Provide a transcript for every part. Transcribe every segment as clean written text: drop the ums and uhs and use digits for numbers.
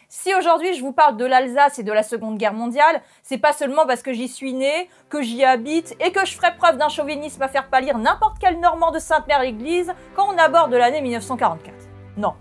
Si aujourd'hui je vous parle de l'Alsace et de la Seconde Guerre mondiale, c'est pas seulement parce que j'y suis né, que j'y habite et que je ferai preuve d'un chauvinisme à faire pâlir n'importe quel Normand de Sainte-Mère-l'Église quand on aborde l'année 1944. Non.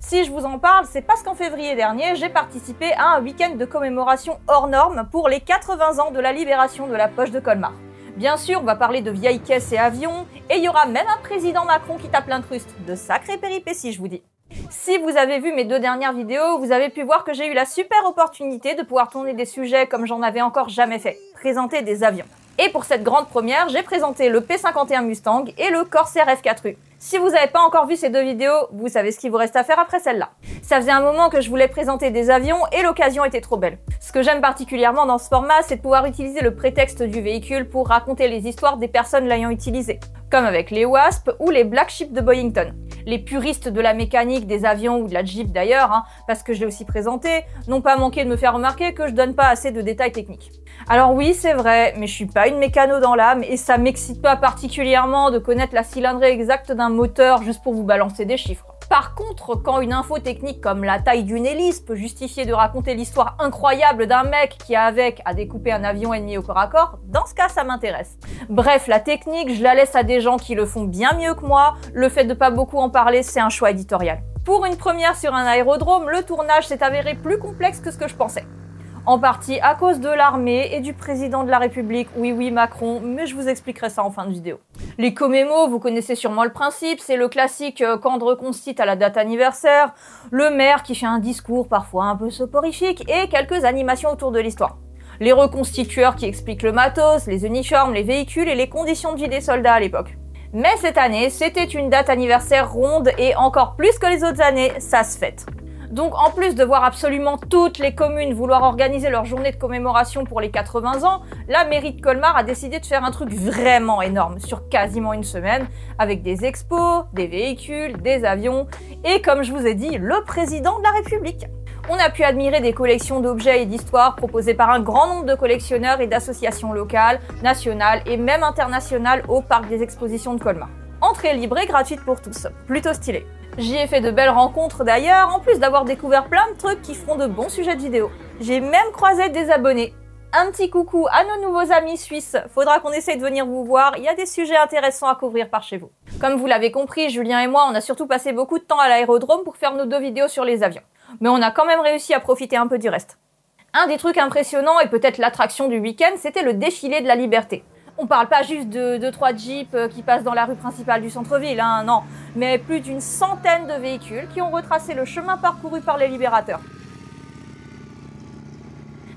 Si je vous en parle, c'est parce qu'en février dernier, j'ai participé à un week-end de commémoration hors norme pour les 80 ans de la libération de la poche de Colmar. Bien sûr, on va parler de vieilles caisses et avions, et il y aura même un président Macron qui tape l'incruste. De sacrées péripéties, je vous dis. Si vous avez vu mes 2 dernières vidéos, vous avez pu voir que j'ai eu la super opportunité de pouvoir tourner des sujets comme j'en avais encore jamais fait, présenter des avions. Et pour cette grande première, j'ai présenté le P-51 Mustang et le Corsair F4U. Si vous n'avez pas encore vu ces 2 vidéos, vous savez ce qu'il vous reste à faire après celle-là. Ça faisait un moment que je voulais présenter des avions et l'occasion était trop belle. Ce que j'aime particulièrement dans ce format, c'est de pouvoir utiliser le prétexte du véhicule pour raconter les histoires des personnes l'ayant utilisé. Comme avec les Wasp ou les Black Sheep de Boeington. Les puristes de la mécanique des avions ou de la Jeep d'ailleurs, parce que je l'ai aussi présenté, n'ont pas manqué de me faire remarquer que je donne pas assez de détails techniques. Alors oui, c'est vrai, mais je suis pas une mécano dans l'âme et ça m'excite pas particulièrement de connaître la cylindrée exacte d'un moteur juste pour vous balancer des chiffres. Par contre, quand une info technique comme la taille d'une hélice peut justifier de raconter l'histoire incroyable d'un mec qui a avec à découper un avion ennemi au corps à corps, dans ce cas ça m'intéresse. Bref, la technique, je la laisse à des gens qui le font bien mieux que moi, le fait de pas beaucoup en parler, c'est un choix éditorial. Pour une première sur un aérodrome, le tournage s'est avéré plus complexe que ce que je pensais. En partie à cause de l'armée et du président de la République, oui Macron, mais je vous expliquerai ça en fin de vidéo. Les commémos, vous connaissez sûrement le principe, c'est le classique camp de reconstitue à la date anniversaire, le maire qui fait un discours parfois un peu soporifique et quelques animations autour de l'histoire. Les reconstitueurs qui expliquent le matos, les uniformes, les véhicules et les conditions de vie des soldats à l'époque. Mais cette année, c'était une date anniversaire ronde et encore plus que les autres années, ça se fête. Donc en plus de voir absolument toutes les communes vouloir organiser leur journée de commémoration pour les 80 ans, la mairie de Colmar a décidé de faire un truc vraiment énorme sur quasiment une semaine, avec des expos, des véhicules, des avions et comme je vous ai dit, le président de la République. On a pu admirer des collections d'objets et d'histoires proposées par un grand nombre de collectionneurs et d'associations locales, nationales et même internationales au parc des expositions de Colmar. Entrée libre et gratuite pour tous, plutôt stylé. J'y ai fait de belles rencontres d'ailleurs, en plus d'avoir découvert plein de trucs qui feront de bons sujets de vidéos. J'ai même croisé des abonnés. Un petit coucou à nos nouveaux amis suisses, faudra qu'on essaye de venir vous voir, il y a des sujets intéressants à couvrir par chez vous. Comme vous l'avez compris, Julien et moi, on a surtout passé beaucoup de temps à l'aérodrome pour faire nos 2 vidéos sur les avions. Mais on a quand même réussi à profiter un peu du reste. Un des trucs impressionnants et peut-être l'attraction du week-end, c'était le défilé de la liberté. On parle pas juste de 2-3 jeeps qui passent dans la rue principale du centre-ville, non, mais plus d'une centaine de véhicules qui ont retracé le chemin parcouru par les libérateurs.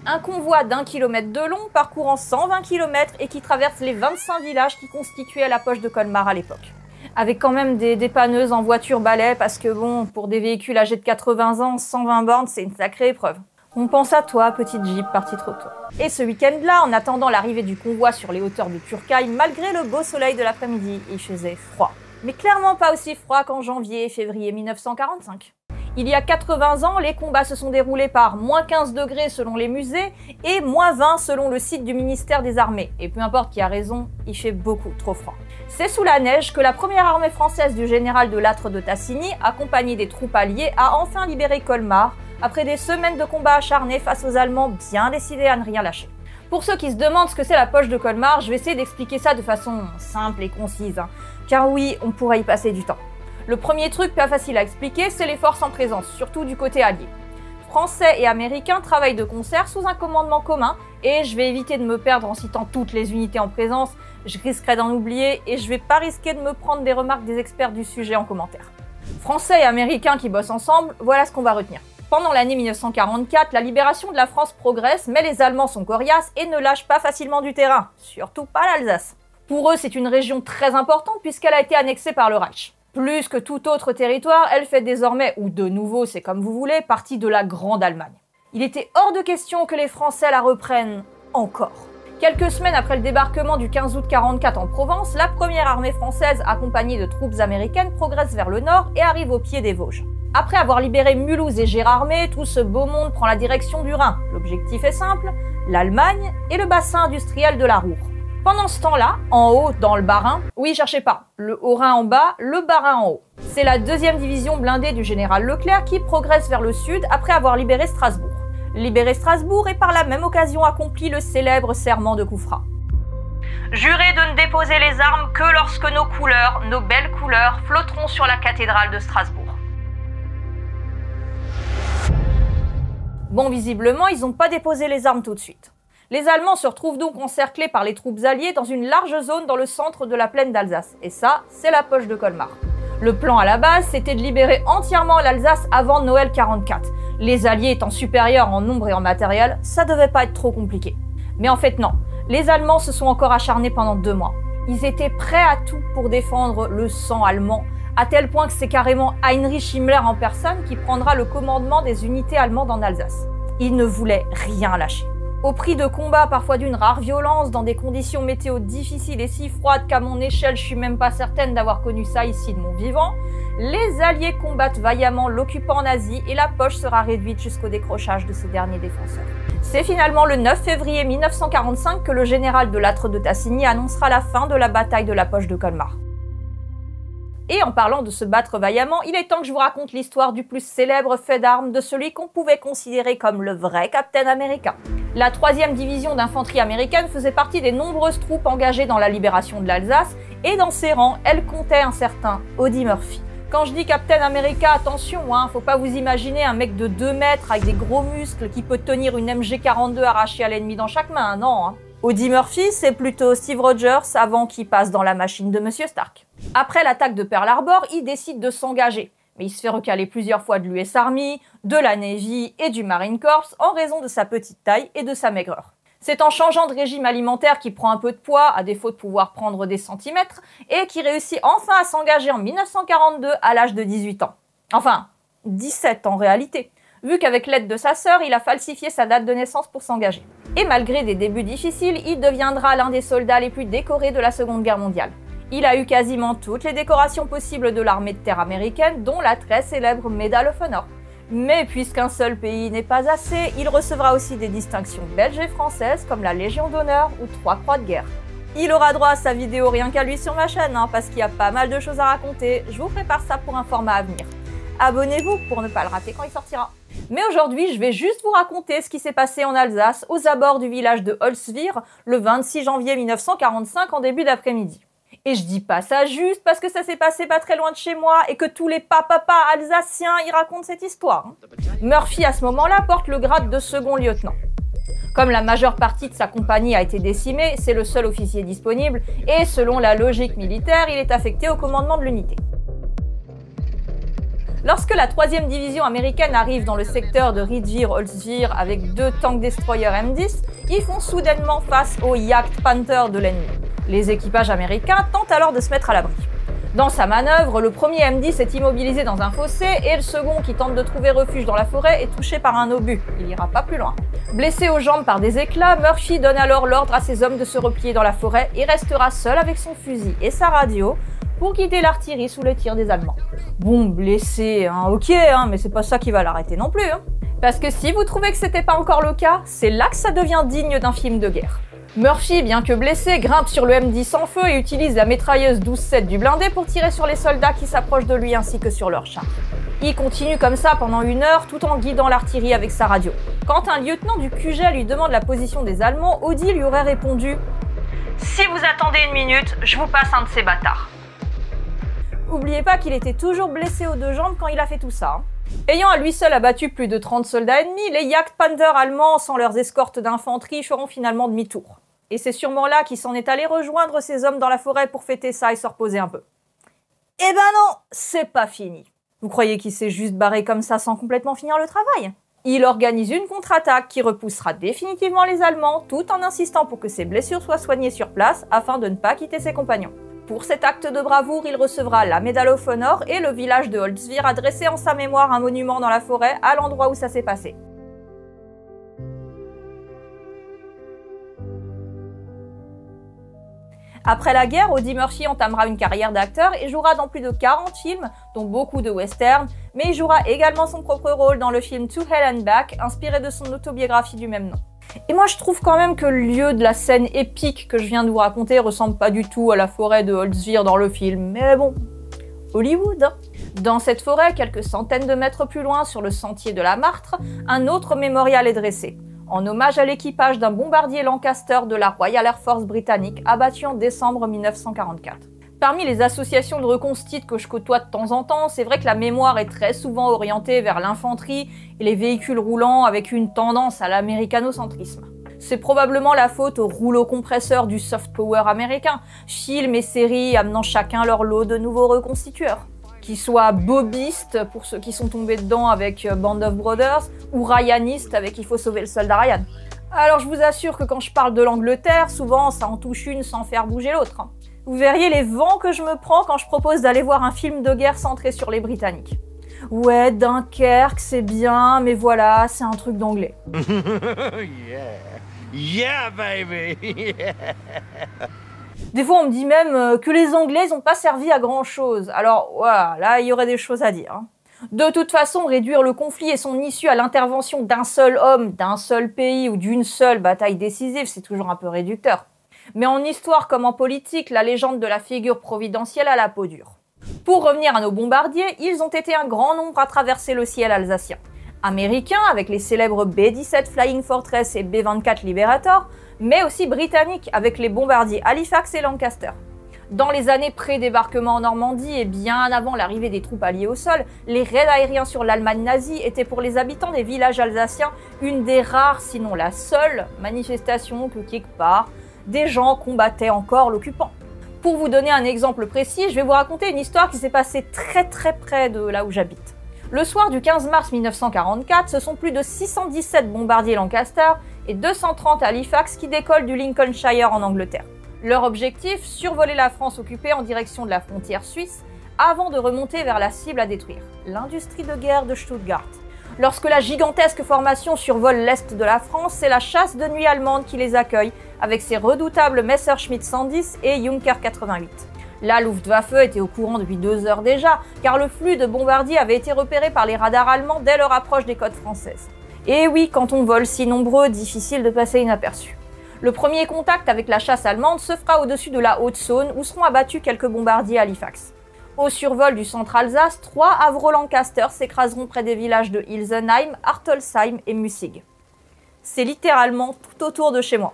Un convoi d'1 kilomètre de long parcourant 120 km et qui traverse les 25 villages qui constituaient la poche de Colmar à l'époque. Avec quand même des dépanneuses en voiture balai parce que bon, pour des véhicules âgés de 80 ans, 120 bornes, c'est une sacrée épreuve. On pense à toi, petite Jeep partie trop tôt. Et ce week-end-là, en attendant l'arrivée du convoi sur les hauteurs de Turcaille, malgré le beau soleil de l'après-midi, il faisait froid. Mais clairement pas aussi froid qu'en janvier et février 1945. Il y a 80 ans, les combats se sont déroulés par -15 degrés selon les musées et -20 selon le site du ministère des Armées. Et peu importe qui a raison, il fait beaucoup trop froid. C'est sous la neige que la première armée française du général de Lattre de Tassigny, accompagnée des troupes alliées, a enfin libéré Colmar, après des semaines de combats acharnés face aux Allemands bien décidés à ne rien lâcher. Pour ceux qui se demandent ce que c'est la poche de Colmar, je vais essayer d'expliquer ça de façon simple et concise, car oui, on pourrait y passer du temps. Le premier truc pas facile à expliquer, c'est les forces en présence, surtout du côté allié. Français et Américains travaillent de concert sous un commandement commun, et je vais éviter de me perdre en citant toutes les unités en présence, je risquerais d'en oublier, et je vais pas risquer de me prendre des remarques des experts du sujet en commentaire. Français et Américains qui bossent ensemble, voilà ce qu'on va retenir. Pendant l'année 1944, la libération de la France progresse, mais les Allemands sont coriaces et ne lâchent pas facilement du terrain, surtout pas l'Alsace. Pour eux, c'est une région très importante puisqu'elle a été annexée par le Reich. Plus que tout autre territoire, elle fait désormais, ou de nouveau, c'est comme vous voulez, partie de la Grande Allemagne. Il était hors de question que les Français la reprennent encore. Quelques semaines après le débarquement du 15 août 1944 en Provence, la première armée française, accompagnée de troupes américaines, progresse vers le nord et arrive au pied des Vosges. Après avoir libéré Mulhouse et Gérardmer, tout ce beau monde prend la direction du Rhin. L'objectif est simple, l'Allemagne et le bassin industriel de la Ruhr. Pendant ce temps-là, en haut, dans le Bas-Rhin, oui, cherchez pas, le Haut-Rhin en bas, le Bas-Rhin en haut. C'est la 2e division blindée du général Leclerc qui progresse vers le sud après avoir libéré Strasbourg. Libérer Strasbourg et par la même occasion accompli le célèbre serment de Kufra. Jurez de ne déposer les armes que lorsque nos couleurs, nos belles couleurs, flotteront sur la cathédrale de Strasbourg. Bon, visiblement, ils n'ont pas déposé les armes tout de suite. Les Allemands se retrouvent donc encerclés par les troupes alliées dans une large zone dans le centre de la plaine d'Alsace. Et ça, c'est la poche de Colmar. Le plan à la base, c'était de libérer entièrement l'Alsace avant Noël 44. Les Alliés étant supérieurs en nombre et en matériel, ça devait pas être trop compliqué. Mais en fait non, les Allemands se sont encore acharnés pendant 2 mois. Ils étaient prêts à tout pour défendre le sang allemand, à tel point que c'est carrément Heinrich Himmler en personne qui prendra le commandement des unités allemandes en Alsace. Ils ne voulaient rien lâcher. Au prix de combats parfois d'une rare violence, dans des conditions météo difficiles et si froides qu'à mon échelle je suis même pas certaine d'avoir connu ça ici de mon vivant, les Alliés combattent vaillamment l'occupant nazi et la poche sera réduite jusqu'au décrochage de ses derniers défenseurs. C'est finalement le 9 février 1945 que le général de Lattre de Tassigny annoncera la fin de la bataille de la poche de Colmar. Et en parlant de se battre vaillamment, il est temps que je vous raconte l'histoire du plus célèbre fait d'armes de celui qu'on pouvait considérer comme le vrai Captain America. La 3e division d'infanterie américaine faisait partie des nombreuses troupes engagées dans la libération de l'Alsace, et dans ses rangs, elle comptait un certain Audie Murphy. Quand je dis Captain America, attention, faut pas vous imaginer un mec de 2 mètres avec des gros muscles qui peut tenir une MG42 arrachée à l'ennemi dans chaque main, non. Audie Murphy, c'est plutôt Steve Rogers avant qu'il passe dans la machine de Monsieur Stark. Après l'attaque de Pearl Harbor, il décide de s'engager. Mais il se fait recaler plusieurs fois de l'US Army, de la Navy et du Marine Corps en raison de sa petite taille et de sa maigreur. C'est en changeant de régime alimentaire qu'il prend un peu de poids, à défaut de pouvoir prendre des centimètres, et qui réussit enfin à s'engager en 1942 à l'âge de 18 ans. Enfin, 17 en réalité, vu qu'avec l'aide de sa sœur, il a falsifié sa date de naissance pour s'engager. Et malgré des débuts difficiles, il deviendra l'un des soldats les plus décorés de la Seconde Guerre mondiale. Il a eu quasiment toutes les décorations possibles de l'armée de terre américaine, dont la très célèbre Medal of Honor. Mais puisqu'un seul pays n'est pas assez, il recevra aussi des distinctions belges et françaises comme la Légion d'honneur ou 3 croix de guerre. Il aura droit à sa vidéo rien qu'à lui sur ma chaîne, parce qu'il y a pas mal de choses à raconter. Je vous prépare ça pour un format à venir. Abonnez-vous pour ne pas le rater quand il sortira. Mais aujourd'hui, je vais juste vous raconter ce qui s'est passé en Alsace, aux abords du village de Holzwihr, le 26 janvier 1945 en début d'après-midi. Et je dis pas ça juste parce que ça s'est passé pas très loin de chez moi et que tous les papas alsaciens y racontent cette histoire. Murphy, à ce moment-là, porte le grade de second lieutenant. Comme la majeure partie de sa compagnie a été décimée, c'est le seul officier disponible et selon la logique militaire, il est affecté au commandement de l'unité. Lorsque la 3e division américaine arrive dans le secteur de Riedwir-Holzwihr avec 2 tank destroyers M10, ils font soudainement face aux Jagdpanther de l'ennemi. Les équipages américains tentent alors de se mettre à l'abri. Dans sa manœuvre, le premier M10 est immobilisé dans un fossé et le second, qui tente de trouver refuge dans la forêt, est touché par un obus. Il ira pas plus loin. Blessé aux jambes par des éclats, Murphy donne alors l'ordre à ses hommes de se replier dans la forêt et restera seul avec son fusil et sa radio pour guider l'artillerie sous le tir des Allemands. Bon, blessé, ok, mais c'est pas ça qui va l'arrêter non plus. Parce que si vous trouvez que c'était pas encore le cas, c'est là que ça devient digne d'un film de guerre. Murphy, bien que blessé, grimpe sur le M10 en feu et utilise la mitrailleuse 12-7 du blindé pour tirer sur les soldats qui s'approchent de lui ainsi que sur leurs chars. Il continue comme ça pendant 1 heure tout en guidant l'artillerie avec sa radio. Quand un lieutenant du QG lui demande la position des Allemands, Audie lui aurait répondu « Si vous attendez 1 minute, je vous passe un de ces bâtards ». Oubliez pas qu'il était toujours blessé aux 2 jambes quand il a fait tout ça. Ayant à lui seul abattu plus de 30 soldats ennemis, les Jagdpanther allemands, sans leurs escortes d'infanterie, feront finalement demi-tour. Et c'est sûrement là qu'il s'en est allé rejoindre ses hommes dans la forêt pour fêter ça et se reposer un peu. Eh ben non, c'est pas fini. Vous croyez qu'il s'est juste barré comme ça sans complètement finir le travail? Il organise une contre-attaque qui repoussera définitivement les Allemands, tout en insistant pour que ses blessures soient soignées sur place afin de ne pas quitter ses compagnons. Pour cet acte de bravoure, il recevra la Medal of Honor et le village de Holzwihr a dressé en sa mémoire un monument dans la forêt à l'endroit où ça s'est passé. Après la guerre, Audie Murphy entamera une carrière d'acteur et jouera dans plus de 40 films, dont beaucoup de westerns, mais il jouera également son propre rôle dans le film To Hell and Back, inspiré de son autobiographie du même nom. Et moi je trouve quand même que le lieu de la scène épique que je viens de vous raconter ressemble pas du tout à la forêt de Holtzwihr dans le film, mais bon, Hollywood hein. Dans cette forêt, quelques centaines de mètres plus loin, sur le sentier de la Martre, un autre mémorial est dressé, en hommage à l'équipage d'un bombardier Lancaster de la Royal Air Force britannique abattu en décembre 1944. Parmi les associations de reconstituts que je côtoie de temps en temps, c'est vrai que la mémoire est très souvent orientée vers l'infanterie et les véhicules roulants avec une tendance à l'américanocentrisme. C'est probablement la faute au rouleau compresseur du soft power américain, films et séries amenant chacun leur lot de nouveaux reconstitueurs. Qu'ils soient bobistes, pour ceux qui sont tombés dedans avec Band of Brothers, ou ryanistes avec Il faut sauver le soldat Ryan. Alors je vous assure que quand je parle de l'Angleterre, souvent ça en touche une sans faire bouger l'autre. Vous verriez les vents que je me prends quand je propose d'aller voir un film de guerre centré sur les Britanniques. Ouais, Dunkerque, c'est bien, mais voilà, c'est un truc d'anglais. Yeah, baby! Yeah. Des fois, on me dit même que les Anglais n'ont pas servi à grand-chose. Alors, voilà, là, il y aurait des choses à dire. De toute façon, réduire le conflit et son issue à l'intervention d'un seul homme, d'un seul pays ou d'une seule bataille décisive, c'est toujours un peu réducteur. Mais en histoire comme en politique, la légende de la figure providentielle a la peau dure. Pour revenir à nos bombardiers, ils ont été un grand nombre à traverser le ciel alsacien. Américains, avec les célèbres B-17 Flying Fortress et B-24 Liberator, mais aussi britanniques, avec les bombardiers Halifax et Lancaster. Dans les années pré-débarquement en Normandie et bien avant l'arrivée des troupes alliées au sol, les raids aériens sur l'Allemagne nazie étaient pour les habitants des villages alsaciens une des rares, sinon la seule, manifestation que quelque part, des gens combattaient encore l'occupant. Pour vous donner un exemple précis, je vais vous raconter une histoire qui s'est passée très près de là où j'habite. Le soir du 15 mars 1944, ce sont plus de 617 bombardiers Lancaster et 230 Halifax qui décollent du Lincolnshire en Angleterre. Leur objectif, survoler la France occupée en direction de la frontière suisse avant de remonter vers la cible à détruire, l'industrie de guerre de Stuttgart. Lorsque la gigantesque formation survole l'est de la France, c'est la chasse de nuit allemande qui les accueille avec ses redoutables Messerschmitt 110 et Junker 88. La Luftwaffe était au courant depuis 2 heures déjà, car le flux de bombardiers avait été repéré par les radars allemands dès leur approche des côtes françaises. Et oui, quand on vole si nombreux, difficile de passer inaperçu. Le premier contact avec la chasse allemande se fera au-dessus de la Haute-Saône, où seront abattus quelques bombardiers Halifax. Au survol du centre Alsace, 3 Avro Lancaster s'écraseront près des villages de Ilsenheim, Artolsheim et Mussig. C'est littéralement tout autour de chez moi.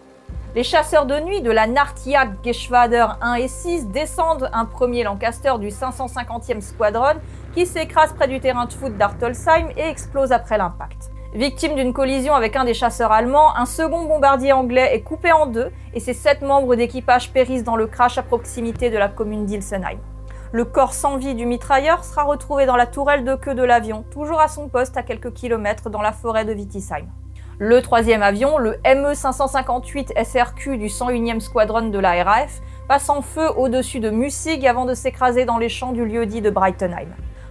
Les chasseurs de nuit de la Nachtjagdgeschwader 1 et 6 descendent un premier Lancaster du 550e Squadron qui s'écrase près du terrain de foot d'Artolsheim et explose après l'impact. Victime d'une collision avec un des chasseurs allemands, un second bombardier anglais est coupé en 2 et ses 7 membres d'équipage périssent dans le crash à proximité de la commune d'Ilsenheim. Le corps sans vie du mitrailleur sera retrouvé dans la tourelle de queue de l'avion, toujours à son poste à quelques kilomètres dans la forêt de Wittisheim. Le troisième avion, le ME 558 SRQ du 101e Squadron de la RAF, passe en feu au-dessus de Mussig avant de s'écraser dans les champs du lieu-dit de Breitenheim.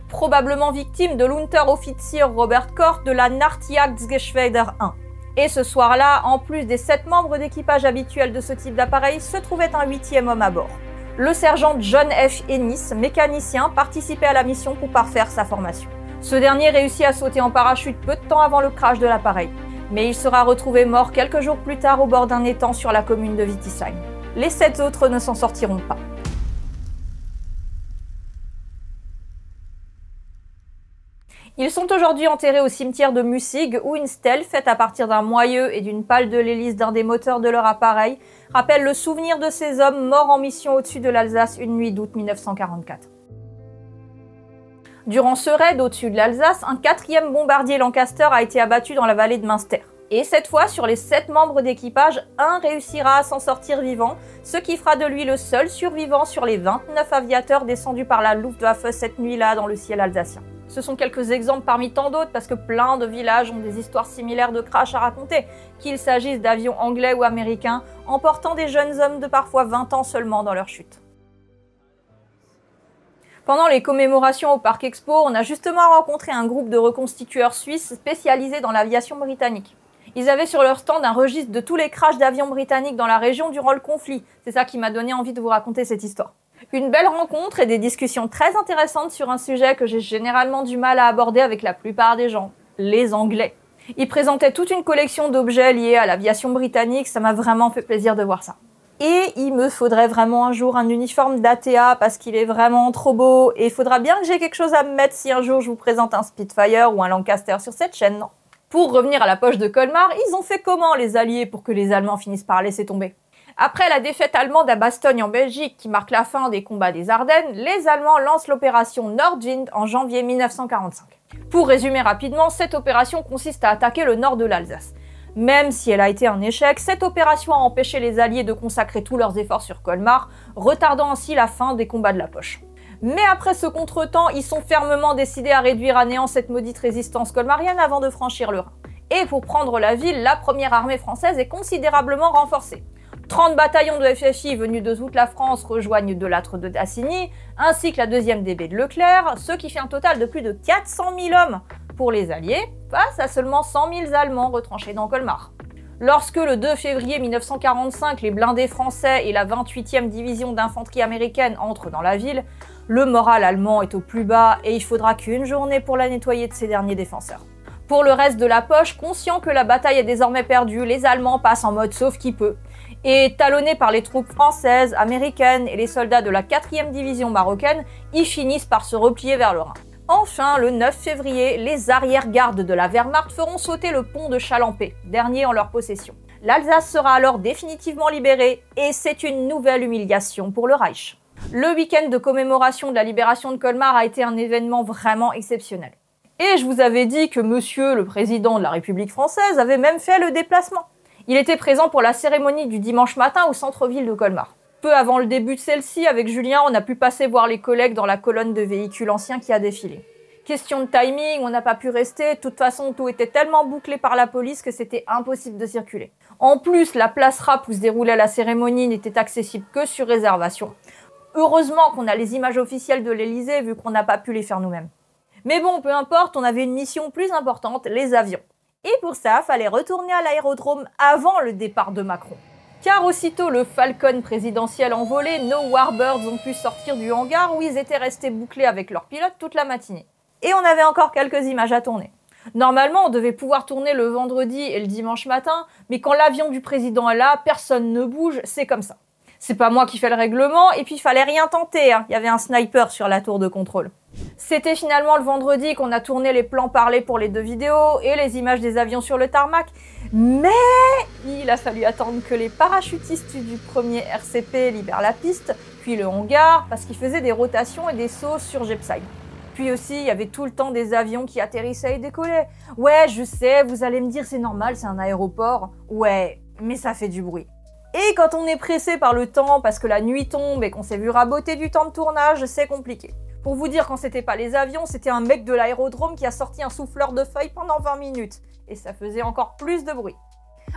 Probablement victime de l'Unteroffizier Robert Koch de la Nachtjagdgeschwader 1. Et ce soir-là, en plus des 7 membres d'équipage habituels de ce type d'appareil, se trouvait un 8e homme à bord. Le sergent John F. Ennis, mécanicien, participait à la mission pour parfaire sa formation. Ce dernier réussit à sauter en parachute peu de temps avant le crash de l'appareil. Mais il sera retrouvé mort quelques jours plus tard au bord d'un étang sur la commune de Wittisheim. Les 7 autres ne s'en sortiront pas. Ils sont aujourd'hui enterrés au cimetière de Mussig, où une stèle faite à partir d'un moyeu et d'une pale de l'hélice d'un des moteurs de leur appareil rappelle le souvenir de ces hommes morts en mission au-dessus de l'Alsace une nuit d'août 1944. Durant ce raid au-dessus de l'Alsace, un 4e bombardier Lancaster a été abattu dans la vallée de Münster. Et cette fois, sur les 7 membres d'équipage, un réussira à s'en sortir vivant, ce qui fera de lui le seul survivant sur les 29 aviateurs descendus par la Luftwaffe cette nuit-là dans le ciel alsacien. Ce sont quelques exemples parmi tant d'autres parce que plein de villages ont des histoires similaires de crash à raconter, qu'il s'agisse d'avions anglais ou américains, emportant des jeunes hommes de parfois 20 ans seulement dans leur chute. Pendant les commémorations au Parc Expo, on a justement rencontré un groupe de reconstitueurs suisses spécialisés dans l'aviation britannique. Ils avaient sur leur stand un registre de tous les crashs d'avions britanniques dans la région durant le conflit. C'est ça qui m'a donné envie de vous raconter cette histoire. Une belle rencontre et des discussions très intéressantes sur un sujet que j'ai généralement du mal à aborder avec la plupart des gens, les Anglais. Il présentait toute une collection d'objets liés à l'aviation britannique, ça m'a vraiment fait plaisir de voir ça. Et il me faudrait vraiment un jour un uniforme d'ATA parce qu'il est vraiment trop beau et il faudra bien que j'ai quelque chose à me mettre si un jour je vous présente un Spitfire ou un Lancaster sur cette chaîne, non? Pour revenir à la poche de Colmar, ils ont fait comment les Alliés pour que les Allemands finissent par laisser tomber? Après la défaite allemande à Bastogne en Belgique qui marque la fin des combats des Ardennes, les Allemands lancent l'opération Nordwind en janvier 1945. Pour résumer rapidement, cette opération consiste à attaquer le nord de l'Alsace. Même si elle a été un échec, cette opération a empêché les Alliés de consacrer tous leurs efforts sur Colmar, retardant ainsi la fin des combats de la poche. Mais après ce contretemps, ils sont fermement décidés à réduire à néant cette maudite résistance colmarienne avant de franchir le Rhin. Et pour prendre la ville, la première armée française est considérablement renforcée. 30 bataillons de FFI venus de toute la France rejoignent Delattre de Tassigny, ainsi que la 2e DB de Leclerc, ce qui fait un total de plus de 400 000 hommes pour les Alliés, face à seulement 100 000 Allemands retranchés dans Colmar. Lorsque le 2 février 1945, les blindés français et la 28e division d'infanterie américaine entrent dans la ville, le moral allemand est au plus bas et il faudra qu'une journée pour la nettoyer de ses derniers défenseurs. Pour le reste de la poche, conscients que la bataille est désormais perdue, les Allemands passent en mode sauve qui peut. Et talonnés par les troupes françaises, américaines et les soldats de la 4e division marocaine, ils finissent par se replier vers le Rhin. Enfin, le 9 février, les arrière-gardes de la Wehrmacht feront sauter le pont de Chalampé, dernier en leur possession. L'Alsace sera alors définitivement libérée, et c'est une nouvelle humiliation pour le Reich. Le week-end de commémoration de la libération de Colmar a été un événement vraiment exceptionnel. Et je vous avais dit que monsieur le président de la République française avait même fait le déplacement. Il était présent pour la cérémonie du dimanche matin au centre-ville de Colmar. Peu avant le début de celle-ci, avec Julien, on a pu passer voir les collègues dans la colonne de véhicules anciens qui a défilé. Question de timing, on n'a pas pu rester, de toute façon tout était tellement bouclé par la police que c'était impossible de circuler. En plus, la place rap où se déroulait la cérémonie n'était accessible que sur réservation. Heureusement qu'on a les images officielles de l'Elysée vu qu'on n'a pas pu les faire nous-mêmes. Mais bon, peu importe, on avait une mission plus importante, les avions. Et pour ça, fallait retourner à l'aérodrome avant le départ de Macron. Car aussitôt le Falcon présidentiel envolé, nos Warbirds ont pu sortir du hangar où ils étaient restés bouclés avec leur pilote toute la matinée. Et on avait encore quelques images à tourner. Normalement, on devait pouvoir tourner le vendredi et le dimanche matin, mais quand l'avion du président est là, personne ne bouge, c'est comme ça. C'est pas moi qui fais le règlement, et puis il fallait rien tenter, hein. Il y avait un sniper sur la tour de contrôle. C'était finalement le vendredi qu'on a tourné les plans parlés pour les 2 vidéos et les images des avions sur le tarmac, mais il a fallu attendre que les parachutistes du premier RCP libèrent la piste, puis le hangar, parce qu'ils faisaient des rotations et des sauts sur Jebsheim. Puis aussi, il y avait tout le temps des avions qui atterrissaient et décollaient. Ouais, je sais, vous allez me dire c'est normal, c'est un aéroport. Ouais, mais ça fait du bruit. Et quand on est pressé par le temps parce que la nuit tombe et qu'on s'est vu raboter du temps de tournage, c'est compliqué. Pour vous dire, quand c'était pas les avions, c'était un mec de l'aérodrome qui a sorti un souffleur de feuilles pendant 20 minutes. Et ça faisait encore plus de bruit.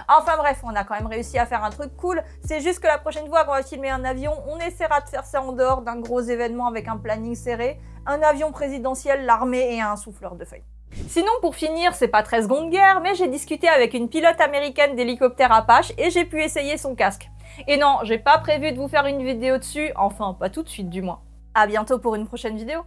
Enfin bref, on a quand même réussi à faire un truc cool. C'est juste que la prochaine fois qu'on va filmer un avion, on essaiera de faire ça en dehors d'un gros événement avec un planning serré, un avion présidentiel, l'armée et un souffleur de feuilles. Sinon, pour finir, c'est pas très seconde guerre, mais j'ai discuté avec une pilote américaine d'hélicoptère Apache et j'ai pu essayer son casque. Et non, j'ai pas prévu de vous faire une vidéo dessus, enfin pas tout de suite du moins. À bientôt pour une prochaine vidéo.